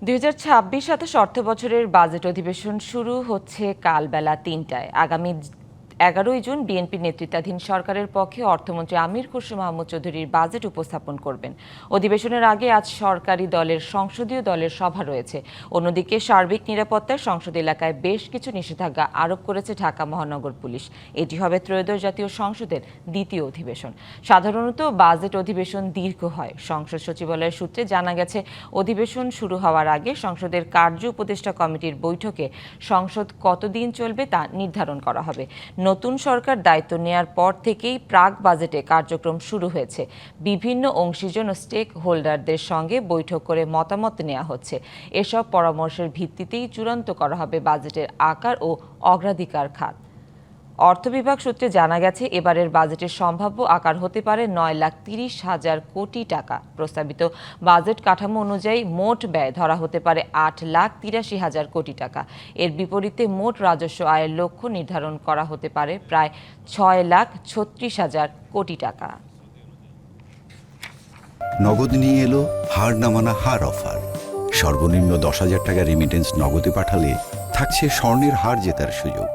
২০২৬-২৭ অর্থবছরের বাজেট অধিবেশন শুরু হচ্ছে কাল বেলা ৩টায়। আগামী ১১ই জুন বিএনপি নেতৃত্বাধীন সরকারের পক্ষে অর্থমন্ত্রী আমির খসরু মাহমুদ চৌধুরীর বাজেট উপস্থাপন করবেন। অধিবেশনের আগে আজ সরকারি দলের সংসদীয় দলের সভা রয়েছে। অন্যদিকে সার্বিক নিরাপত্তায় সংসদ এলাকায় বেশ কিছু নিষেধাজ্ঞা আরোপ করেছে ঢাকা মহানগর পুলিশ। এটি হবে ত্রয়োদশ জাতীয় সংসদের দ্বিতীয় অধিবেশন। সাধারণত বাজেট অধিবেশন দীর্ঘ হয়। সংসদ সচিবালয়ের সূত্রে জানা গেছে, অধিবেশন শুরু হওয়ার আগে সংসদের কার্য উপদেষ্টা কমিটির বৈঠকে সংসদ কতদিন চলবে তা নির্ধারণ করা হবে। নতুন সরকার দায়িত্ব নেয়ার পর থেকেই প্রাক বাজেটে কার্যক্রম শুরু হয়েছে। বিভিন্ন অংশীজন ও স্টেক হোল্ডারদের সঙ্গে বৈঠক করে মতামত নেওয়া হচ্ছে। এসব পরামর্শের ভিত্তিতেই চূড়ান্ত করা হবে বাজেটের আকার ও অগ্রাধিকার খাত। অর্থ বিভাগ সূত্রে জানা গেছে, এবারের বাজেটের সম্ভাব্য আকার হতে পারে ৯,৩০,০০০ কোটি টাকা। প্রস্তাবিত বাজেট কাঠামো অনুযায়ী মোট ব্যয় ধরা হতে পারে ৮,৮৩,০০০ কোটি টাকা। এর বিপরীতে মোট রাজস্ব আয়ের লক্ষ্য নির্ধারণ করা হতে পারে প্রায় ৬,৩৬,০০০ কোটি টাকা। নগদ নিয়ে এলো হার না মানা হার অফার। সর্বনিম্ন ১০,০০০ টাকা রেমিটেন্স নগদে পাঠালে থাকছে স্বর্ণের হার জেতার সুযোগ।